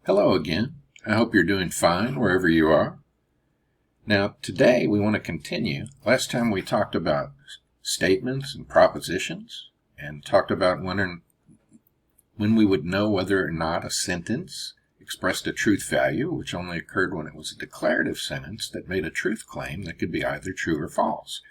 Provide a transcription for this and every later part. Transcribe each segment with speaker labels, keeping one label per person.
Speaker 1: Hello again. I hope you're doing fine wherever you are. Now, today we want to continue. Last time we talked about statements and propositions and talked about when we would know whether or not a sentence expressed a truth value, which only occurred when it was a declarative sentence that made a truth claim that could be either true or false.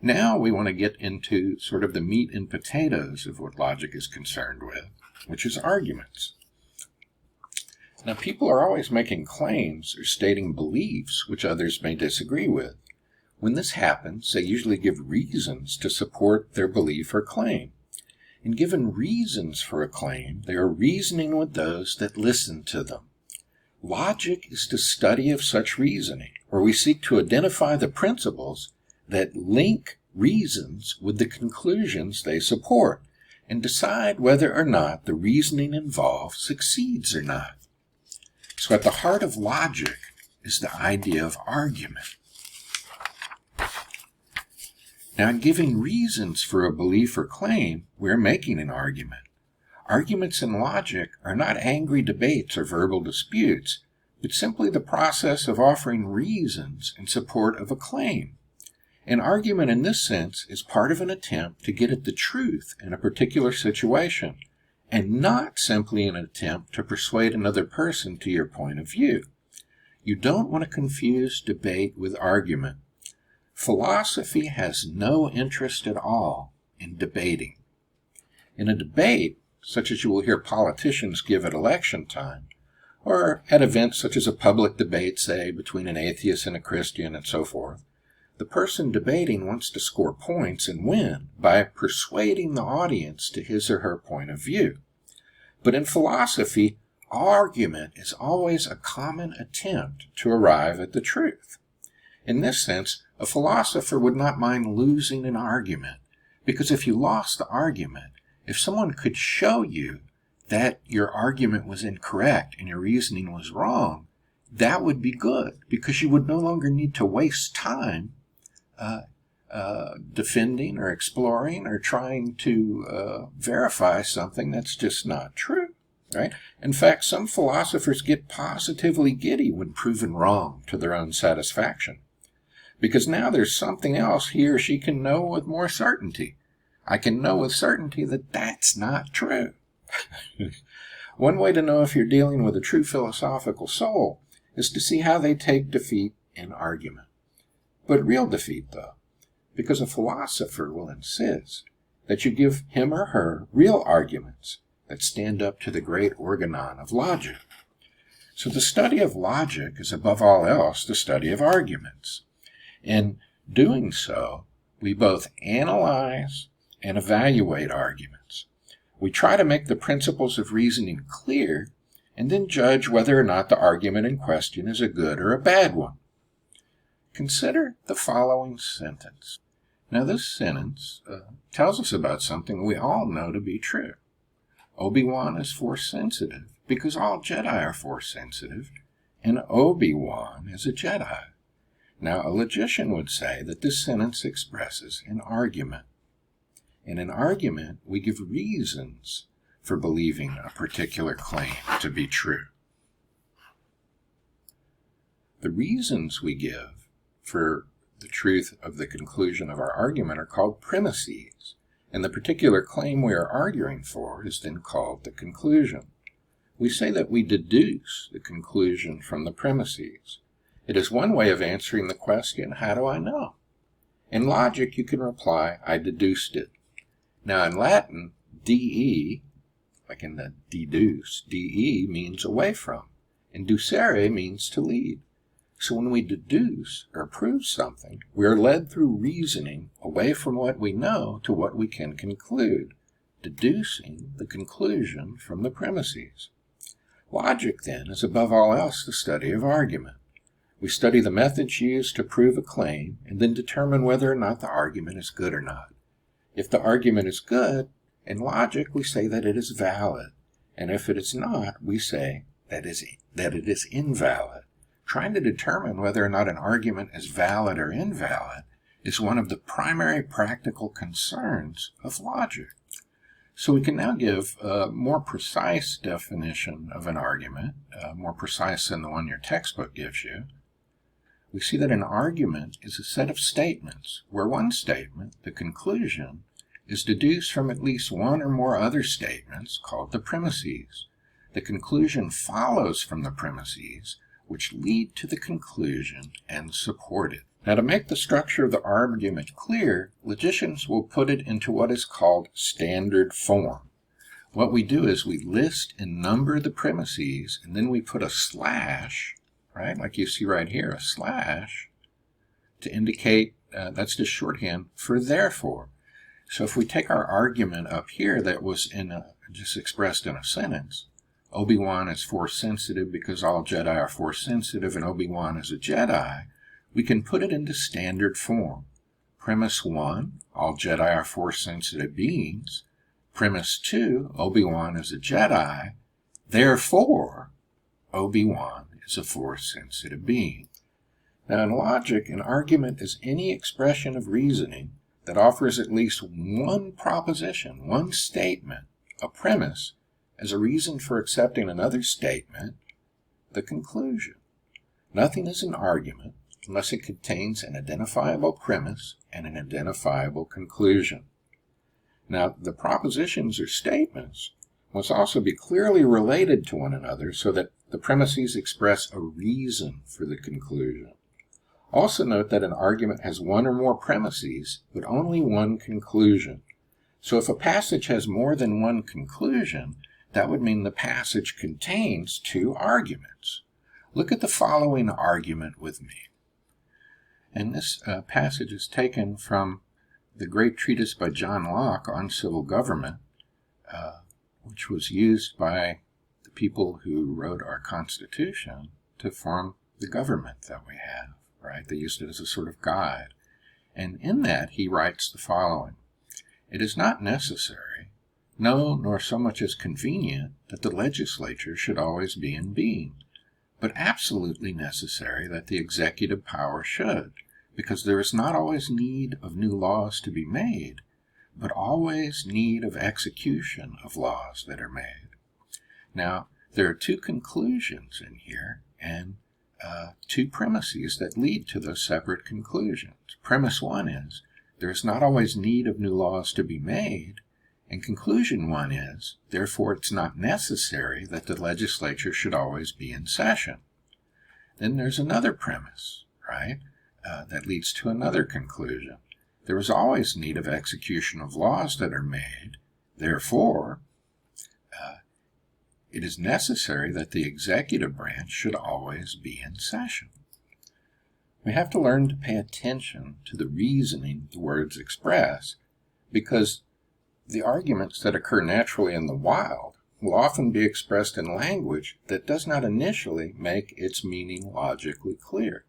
Speaker 1: Now we want to get into sort of the meat and potatoes of what logic is concerned with, which is arguments. Now, people are always making claims or stating beliefs which others may disagree with. When this happens, they usually give reasons to support their belief or claim. And given reasons for a claim, they are reasoning with those that listen to them. Logic is the study of such reasoning, where we seek to identify the principles that link reasons with the conclusions they support, and decide whether or not the reasoning involved succeeds or not. So at the heart of logic is the idea of argument. Now, in giving reasons for a belief or claim, we're making an argument. Arguments in logic are not angry debates or verbal disputes, but simply the process of offering reasons in support of a claim. An argument in this sense is part of an attempt to get at the truth in a particular situation, and not simply an attempt to persuade another person to your point of view. You don't want to confuse debate with argument. Philosophy has no interest at all in debating. In a debate, such as you will hear politicians give at election time, or at events such as a public debate, say, between an atheist and a Christian and so forth, the person debating wants to score points and win by persuading the audience to his or her point of view. But in philosophy, argument is always a common attempt to arrive at the truth. In this sense, a philosopher would not mind losing an argument, because if you lost the argument, if someone could show you that your argument was incorrect and your reasoning was wrong, that would be good, because you would no longer need to waste time defending or exploring or trying to verify something that's just not true, right? In fact, some philosophers get positively giddy when proven wrong to their own satisfaction, because now there's something else he or she can know with more certainty. I can know with certainty that that's not true. One way to know if you're dealing with a true philosophical soul is to see how they take defeat in argument. But real defeat, though, because a philosopher will insist that you give him or her real arguments that stand up to the great organon of logic. So the study of logic is above all else the study of arguments. In doing so, we both analyze and evaluate arguments. We try to make the principles of reasoning clear and then judge whether or not the argument in question is a good or a bad one. Consider the following sentence. Now, this sentence tells us about something we all know to be true. Obi-Wan is Force-sensitive because all Jedi are Force-sensitive, and Obi-Wan is a Jedi. Now, a logician would say that this sentence expresses an argument. In an argument, we give reasons for believing a particular claim to be true. The reasons we give for the truth of the conclusion of our argument are called premises, and the particular claim we are arguing for is then called the conclusion. We say that we deduce the conclusion from the premises. It is one way of answering the question, how do I know? In logic, you can reply, I deduced it. Now, in Latin, de, like in the deduce, de means away from, and ducere means to lead. So when we deduce or prove something, we are led through reasoning away from what we know to what we can conclude, deducing the conclusion from the premises. Logic, then, is above all else the study of argument. We study the methods used to prove a claim and then determine whether or not the argument is good or not. If the argument is good, in logic we say that it is valid, and if it is not, we say that it is invalid. Trying to determine whether or not an argument is valid or invalid is one of the primary practical concerns of logic. So we can now give a more precise definition of an argument, more precise than the one your textbook gives you. We see that an argument is a set of statements where one statement, the conclusion, is deduced from at least one or more other statements called the premises. The conclusion follows from the premises, which lead to the conclusion and support it. Now, to make the structure of the argument clear, logicians will put it into what is called standard form. What we do is we list and number the premises, and then we put a slash, right, like you see right here, a slash, to indicate, that's just shorthand for therefore. So if we take our argument up here that was just expressed in a sentence, Obi-Wan is Force sensitive because all Jedi are Force sensitive and Obi-Wan is a Jedi, we can put it into standard form. Premise 1, all Jedi are Force sensitive beings. Premise 2, Obi-Wan is a Jedi. Therefore, Obi-Wan is a Force sensitive being. Now in logic, an argument is any expression of reasoning that offers at least one proposition, one statement, a premise, as a reason for accepting another statement, the conclusion. Nothing is an argument unless it contains an identifiable premise and an identifiable conclusion. Now, the propositions or statements must also be clearly related to one another so that the premises express a reason for the conclusion. Also note that an argument has one or more premises, but only one conclusion. So if a passage has more than one conclusion, that would mean the passage contains two arguments. Look at the following argument with me. And this passage is taken from the great treatise by John Locke on civil government, which was used by the people who wrote our Constitution to form the government that we have, right? They used it as a sort of guide. And in that, he writes the following: "It is not necessary, no, nor so much as convenient, that the legislature should always be in being, but absolutely necessary that the executive power should, because there is not always need of new laws to be made, but always need of execution of laws that are made." Now, there are two conclusions in here, and two premises that lead to those separate conclusions. Premise 1 is, there is not always need of new laws to be made, and conclusion 1 is, therefore it's not necessary that the legislature should always be in session. Then there's another premise, right, that leads to another conclusion. There is always need of execution of laws that are made, therefore it is necessary that the executive branch should always be in session. We have to learn to pay attention to the reasoning the words express, because the arguments that occur naturally in the wild will often be expressed in language that does not initially make its meaning logically clear.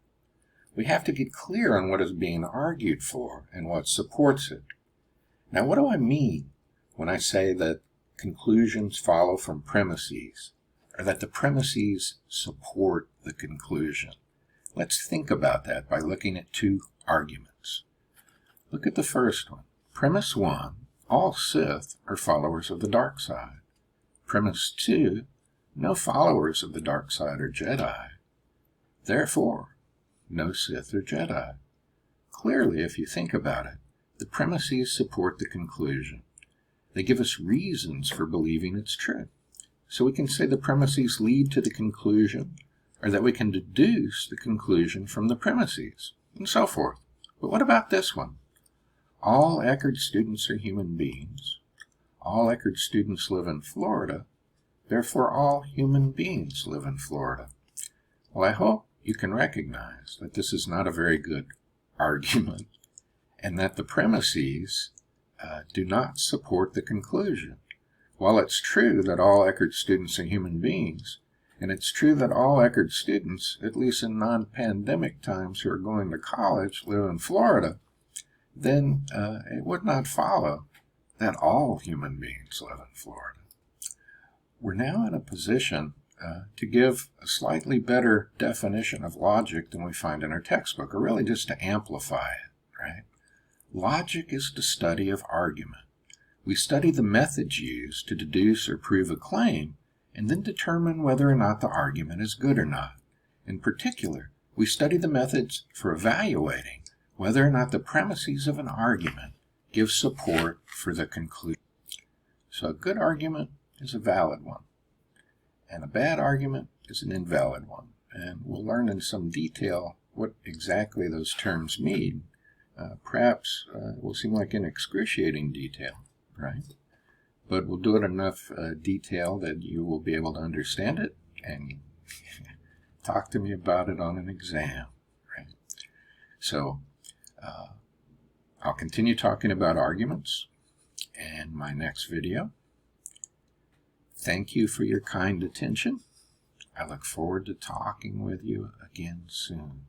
Speaker 1: We have to get clear on what is being argued for and what supports it. Now, what do I mean when I say that conclusions follow from premises, or that the premises support the conclusion? Let's think about that by looking at two arguments. Look at the first one. Premise 1, all Sith are followers of the dark side. Premise 2, no followers of the dark side are Jedi. Therefore, no Sith or Jedi. Clearly, if you think about it, the premises support the conclusion. They give us reasons for believing it's true. So we can say the premises lead to the conclusion, or that we can deduce the conclusion from the premises, and so forth. But what about this one? All Eckerd students are human beings. All Eckerd students live in Florida. Therefore, all human beings live in Florida. Well, I hope you can recognize that this is not a very good argument, and that the premises do not support the conclusion. While it's true that all Eckerd students are human beings, and it's true that all Eckerd students, at least in non-pandemic times who are going to college, live in Florida, then it would not follow that all human beings live in Florida. We're now in a position to give a slightly better definition of logic than we find in our textbook, or really just to amplify it, right? Logic is the study of argument. we study the methods used to deduce or prove a claim, and then determine whether or not the argument is good or not. In particular, we study the methods for evaluating whether or not the premises of an argument give support for the conclusion. So a good argument is a valid one, and a bad argument is an invalid one. And we'll learn in some detail what exactly those terms mean. Perhaps it will seem like an excruciating detail, right? But we'll do it in enough detail that you will be able to understand it and talk to me about it on an exam, right? So I'll continue talking about arguments in my next video. Thank you for your kind attention. I look forward to talking with you again soon.